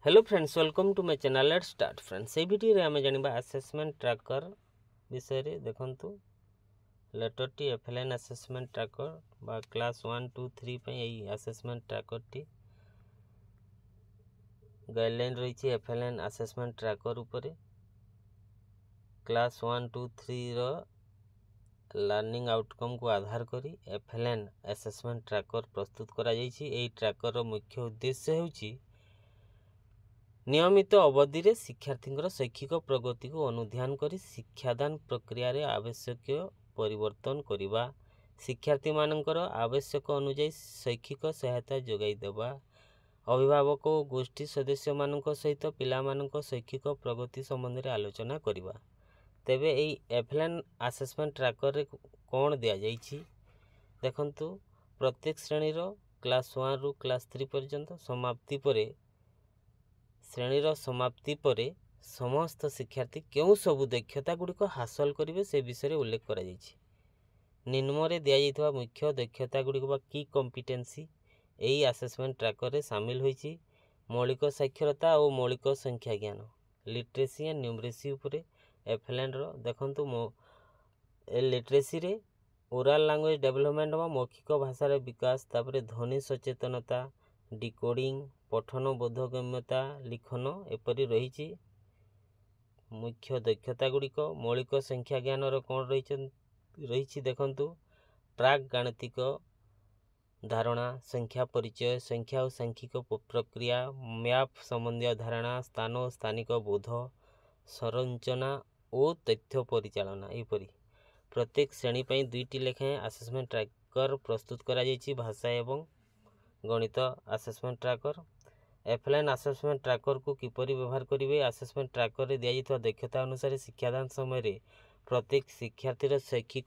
Hello friends, welcome to my channel. Let's start friends. ये video रे हमें जानिबा असेसमेंट ट्रैकर विषय रे। देखंतु लेटर टी एफएलएन असेसमेंट ट्रैकर बा क्लास 1 2 3 पे यही असेसमेंट ट्रैकर टी गाइडलाइन रही छी एफएलएन असेसमेंट ट्रैकर ऊपर क्लास 1 2 3 रो लर्निंग आउटकम को आधार करी एफएलएन असेसमेंट ट्रैकर प्रस्तुत करा जाई छी। एही ट्रैकर रो मुख्य उद्देश्य हेउची नियमित अवधि रे शिक्षार्थी शैक्षिक प्रगति को अनुध्यान करी शिक्षादान प्रक्रिया रे आवश्यक परिवर्तन करिबा, शिक्षार्थी मानकर आवश्यक अनुसार शैक्षिक सहायता जोगाई देबा, अभिभावक और गोष्ठी सदस्य मानक सहित पिला मानक शैक्षिक प्रगति संबंध में आलोचना करिबा। तेबे एई एफएलएन असेसमेंट ट्रैकर रे कोन दिया जाईछि देखंतु प्रत्येक श्रेणी रो क्लास 1 रु क्लास 3 पर्यंत समाप्ति परे श्रेणीर समाप्ति परे समस्त शिक्षार्थी केउं सबु दक्षता गुड़िक हासिल करेंगे से विषय उल्लेख करा जायछि। निम्न दि जाइथिबा मुख्य दक्षता गुड़िक बा की कॉम्पिटेंसी एही असेसमेंट ट्रैकर रे शामिल होइछि। मौलिक साक्षरता और मौलिक संख्या ज्ञान लिटरेसी एंड न्यूमरेसी उपरे एफएलएन रो देखंतु लिटरेसी रे ओरल लैंग्वेज डेवलपमेंट बा मौखिक भाषा रे विकास, तापरे ध्वनि सचेतनता, डिकोडिंग, पठन बोधगम्यता, लिखन एपरी रही मुख्य दक्षता गुड़िक। मौलिक संख्या ज्ञान कौन रही देखंतु प्राक गाणितिक धारणा, संख्या परिचय, संख्या और सांख्यिक प्रक्रिया, मैप संबंधी धारणा, स्थान और स्थानिक बोध, संरचना और तथ्य परिचालना। एपरी प्रत्येक श्रेणी पर 2टी लेखाएं असेसमेंट ट्रैकर प्रस्तुत करा जायछि। भाषा एवं गणित assessment tracker. FLN assessment tracker को किपरि व्यवहार करेंगे? असेसमेंट ट्रैकर रे दिया जाइथिबा दक्षता अनुसार शिक्षादान समय रे प्रत्येक शिक्षार्थीर शैक्षिक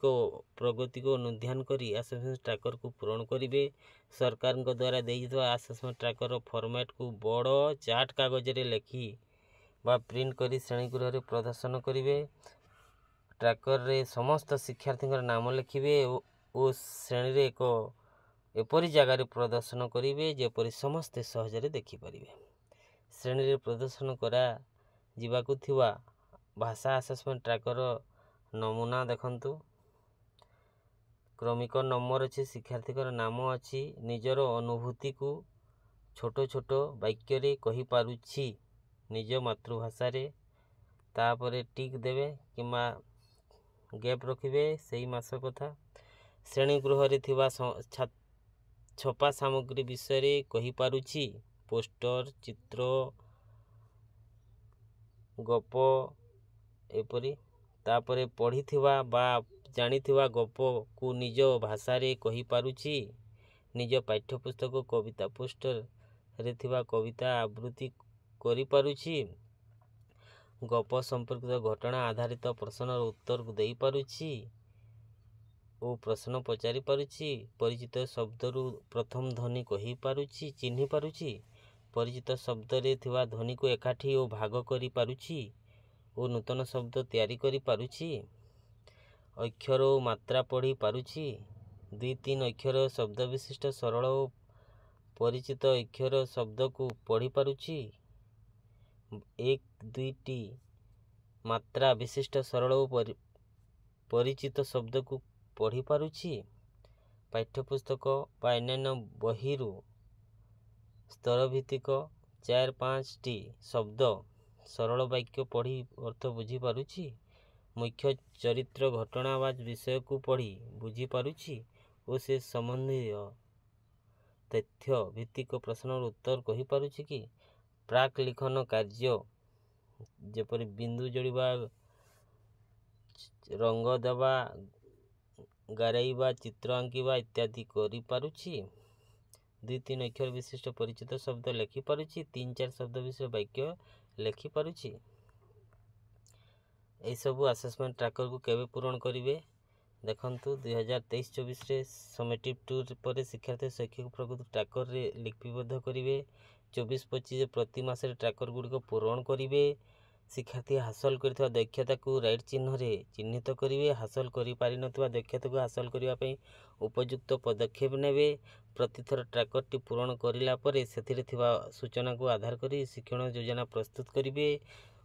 प्रगति को अनुध्यान करी असेसमेंट ट्रैकर को पूरण करेंगे। सरकार द्वारा दिया असेसमेंट ट्रैकर फॉर्मेट को बड़ चार्ट कागज रे लिखि बा प्रिंट करी श्रेणीगृह रे प्रदर्शन करेंगे। ट्रैकर रे समस्त शिक्षार्थी नाम लिखिबे और श्रेणी रे एक एपरी जगार प्रदर्शन करेंगे जेपरी समस्ते सहजरे देखिपारे। श्रेणी रे प्रदर्शन करा जीवाकु थिवा भाषा असेसमेंट ट्रैकर नमूना देखंतु क्रमिक नंबर अच्छी, शिक्षार्थी नाम अच्छी, निजर अनुभूति को छोट छोट वाक्य रे कहि पारुछि निज मातृभाषा रे, तापरे टिक देवे किमा गैप रखिबे सही मास कथा। श्रेणी गृह रे थिवा छपा सामग्री विषय रे कहि पारुछि, पोस्टर, चित्र, गप एपरी। तापरे पढ़िथिवा बा जानिथिवा गप को निज भाषा रे कहि पारुछि, निज पाठ्यपुस्तक कविता पोस्टर रे थिवा कविता आवृत्ति करि पारुछि, गप संपर्कित घटना आधारित प्रश्नर उत्तर देई पारुछि ओ प्रश्न पचारि पारुछि, परिचित शब्द रु प्रथम ध्वनि कहि पारुछि, चिन्हि पारुछि, परिचित शब्द रे थिवा ध्वनि को एकाठी ओ भाग करि पारुछि ओ नूतन शब्द तैयारी करि पारुछि, अक्षर ओ मात्रा पढ़ी पारुछि, 2-3 अक्षर शब्द विशिष्ट सरल ओ परिचित अक्षर शब्द को पढ़ी पारुछि, 1-2टी मात्रा विशिष्ट सरल ओ परिचित शब्द को पढ़ी पारुछि, पाठ्यपुस्तक बा अन्य बहिरु स्तर भित्तिक 4-5टी शब्द सरल वाक्य पढ़ी अर्थ बुझी पारुछि, मुख्य चरित्र घटना बा विषय को पढ़ी बुझी पारुछि और से संबंधी तथ्य भित्तिक प्रश्नर उत्तर कहि पारुछि कि प्राक लिखन कार्य जेपरि बिंदु जोड़िबा, रंग देवा, गाराइबा, चित्र आंकिबा इत्यादि करि पारुछि, 2-3 अक्षर विशिष्ट परिचित शब्द लिखि पारुछि, 3-4 शब्द विशिष्ट वाक्य लिखि पारुछि। एई सबु असेसमेंट ट्रैकर को केबे पूरण करिवे देखंतु 2023-24 रे समेटिव 2 पर शिक्षार्थी शैक्षिक प्रगति ट्रैकर रे लिपिबद्ध करिवे। 24-25 प्रति मास रे ट्रैकर गुडी को पूरण करिवे। ଶିକ୍ଷାର୍ଥୀ ହାସଲ କରିଥିବା ଦକ୍ଷତାକୁ ରାଇଟ୍ ଚିହ୍ନରେ ଚିହ୍ନିତ କରିବେ। ହାସଲ କରିପାରିନଥିବା ଦକ୍ଷତାକୁ ହାସଲ କରିବା ପାଇଁ ଉପଯୁକ୍ତ ପଦକ୍ଷେପ ନେବେ। ପ୍ରତିଥର ଟ୍ରାକରଟି ପୂରଣ କରିଲା ପରେ ସେଥିରେ ଥିବା ସୂଚନାକୁ ଆଧାର କରି ଶିକ୍ଷଣ ଯୋଜନା ପ୍ରସ୍ତୁତ କରିବେ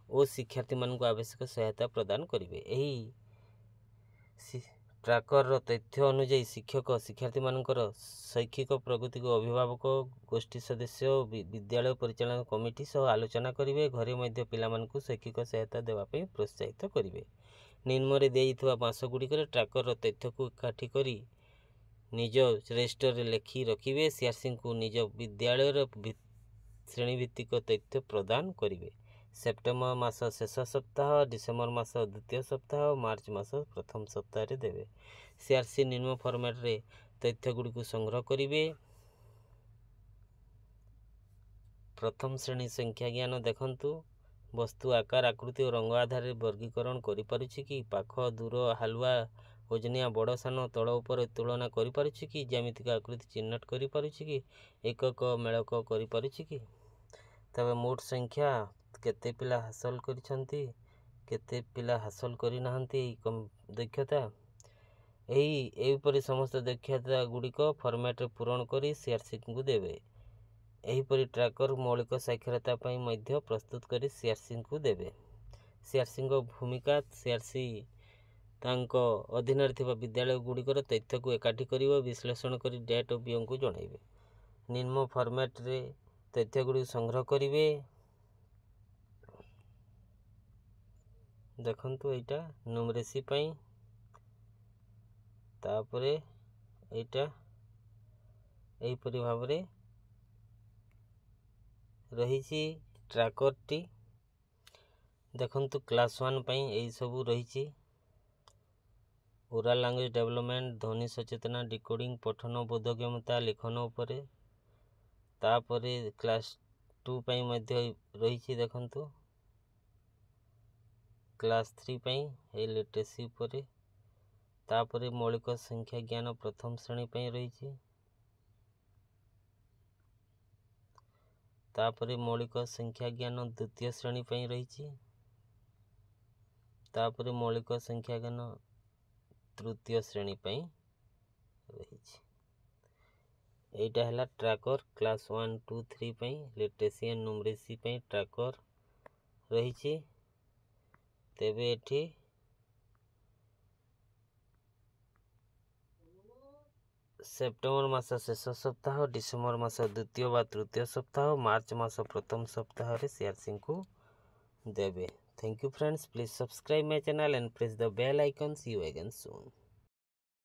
ଓ ଶିକ୍ଷାର୍ଥୀମାନଙ୍କୁ ଆବଶ୍ୟକ ସହାୟତା ପ୍ରଦାନ କରିବେ। ଏହି ଟ୍ରାକରର ତଥ୍ୟ ଅନୁଯାୟୀ ଶିକ୍ଷକ ଶିକ୍ଷାର୍ଥୀମାନଙ୍କର ଶୈକ୍ଷିକ ପ୍ରଗତିକୁ ଅଭିଭାବକ, ଗୋଷ୍ଠୀ ସଦସ୍ୟ ଓ ବିଦ୍ୟାଳୟ ପରିଚାଳନା କମିଟି ସହ ଆଲୋଚନା କରିବେ। ଘରେ ମଧ୍ୟ ପିଲାମାନଙ୍କୁ ଶୈକ୍ଷିକ ସହାୟତା ଦେବା ପାଇଁ ପ୍ରୋତ୍ସାହିତ କରିବେ। ନିମ୍ନରେ ଦିଆଯାଇଥିବା ମାସଗୁଡ଼ିକରେ ଟ୍ରାକରର ତଥ୍ୟକୁ ଏକାଠି କରି ନିଜ ରେଜିଷ୍ଟରରେ ଲେଖି ରଖିବେ। ସିଆର୍ସିଙ୍କୁ ନିଜ ବିଦ୍ୟାଳୟର ଶ୍ରେଣୀଭିତ୍ତିକ ତଥ୍ୟ ପ୍ରଦାନ କରିବେ। ସେପ୍ଟେମ୍ବର ମାସ ଶେଷ ସପ୍ତାହ, ଡିସେମ୍ବର ମାସ ଦ୍ୱିତୀୟ ସପ୍ତାହ, ମାର୍ଚ୍ଚ ମାସ ପ୍ରଥମ ସପ୍ତାହରେ ଦେବେ। ସିଆର୍ସି ନିମ୍ନ ଫର୍ମାଟରେ ତଥ୍ୟଗୁଡ଼ିକୁ ସଂଗ୍ରହ କରିବେ। ପ୍ରଥମ ଶ୍ରେଣୀ ସଂଖ୍ୟା ଜ୍ଞାନ ଦେଖନ୍ତୁ। ବସ୍ତୁ ଆକାର, ଆକୃତି ଓ ରଙ୍ଗ ଆଧାରରେ ବର୍ଗୀକରଣ କରିପାରୁଛି କି? ପାଖ, ଦୂର, ହାଲୁଆ, ଓଜନିଆ, ବଡ଼, ସାନ, ତଳ ଉପର ତୁଳନା କରିପାରୁଛି କି? ଜ୍ୟାମିତିକ ଆକୃତି ଚିହ୍ନଟ କରିପାରୁଛି କି? ଏକକ ମେଳକ କରିପାରୁଛି କି? ତେବେ ମୋଟ ସଂଖ୍ୟା, କେତେ ପିଲା ହାସଲ କରିଛନ୍ତି, କେତେ ପିଲା ହାସଲ କରିନାହାନ୍ତି ଏହି ଦକ୍ଷତା। ଏହିପରି ସମସ୍ତ ଦକ୍ଷତା ଗୁଡ଼ିକ ଫର୍ମାଟରେ ପୂରଣ କରି ସିଆର୍ସିଙ୍କୁ ଦେବେ। ଏହିପରି ଟ୍ରାକର ମୌଳିକ ସାକ୍ଷରତା ପାଇଁ ମଧ୍ୟ ପ୍ରସ୍ତୁତ କରି ସିଆର୍ସିଙ୍କୁ ଦେବେ। ସିଆର୍ସିଙ୍କ ଭୂମିକା। ସିଆର୍ସି ତାଙ୍କ ଅଧୀନରେ ଥିବା ବିଦ୍ୟାଳୟ ଗୁଡ଼ିକର ତଥ୍ୟକୁ ଏକାଠି କରିବ, ବିଶ୍ଳେଷଣ କରି ଡେଟ୍ ଓ ବିଓଙ୍କୁ ଜଣାଇବେ। ନିମ୍ନ ଫର୍ମାଟରେ ତଥ୍ୟଗୁଡ଼ିକୁ ସଂଗ୍ରହ କରିବେ। ଦେଖନ୍ତୁ ଏଇଟା ନ୍ୟୁମେରେସି ପାଇଁ, ତାପରେ ଏଇଟା ଏହିପରି ଭାବରେ ରହିଛି ଟ୍ରାକରଟି। ଦେଖନ୍ତୁ କ୍ଲାସ୍ 1 ପାଇଁ ଏହିସବୁ ରହିଛି। ଓରାଲ୍ ଲାଙ୍ଗୁଏଜ୍ ଡେଭଲପମେଣ୍ଟ, ଧ୍ୱନି ସଚେତନା, ଡିକୋଡ଼ିଂ, ପଠନ ବୋଧଗମ୍ୟତା, ଲେଖନ ଉପରେ। ତାପରେ କ୍ଲାସ୍ 2 ପାଇଁ ମଧ୍ୟ ରହିଛି। ଦେଖନ୍ତୁ କ୍ଲାସ୍ 3 ପାଇଁ ଏହି ଲିଟରେସି ଉପରେ। ତାପରେ ମୌଳିକ ସଂଖ୍ୟା ଜ୍ଞାନ ପ୍ରଥମ ଶ୍ରେଣୀ ପାଇଁ ରହିଛି। ତାପରେ ମୌଳିକ ସଂଖ୍ୟା ଜ୍ଞାନ ଦ୍ୱିତୀୟ ଶ୍ରେଣୀ ପାଇଁ ରହିଛି। ତାପରେ ମୌଳିକ ସଂଖ୍ୟା ଜ୍ଞାନ ତୃତୀୟ ଶ୍ରେଣୀ ପାଇଁ ରହିଛି। এইটা ହେଲା ଟ୍ରାକର କ୍ଲାସ୍ 1, 2, 3 ପାଇଁ। ଲିଟରେସି ଆଣ୍ଡ ନ୍ୟୁମେରେସି ପାଇଁ ଟ୍ରାକର ରହିଛି। ତେବେ ଏଠି ସେପ୍ଟେମ୍ବର ମାସ ଶେଷ ସପ୍ତାହ, ଡିସେମ୍ବର ମାସ ଦ୍ୱିତୀୟ ବା ତୃତୀୟ ସପ୍ତାହ, ମାର୍ଚ୍ଚ ମାସ ପ୍ରଥମ ସପ୍ତାହରେ ସିଆର୍ସିଙ୍କୁ ଦେବେ। Thank you friends. Please subscribe my channel and press the bell icon. See you again soon.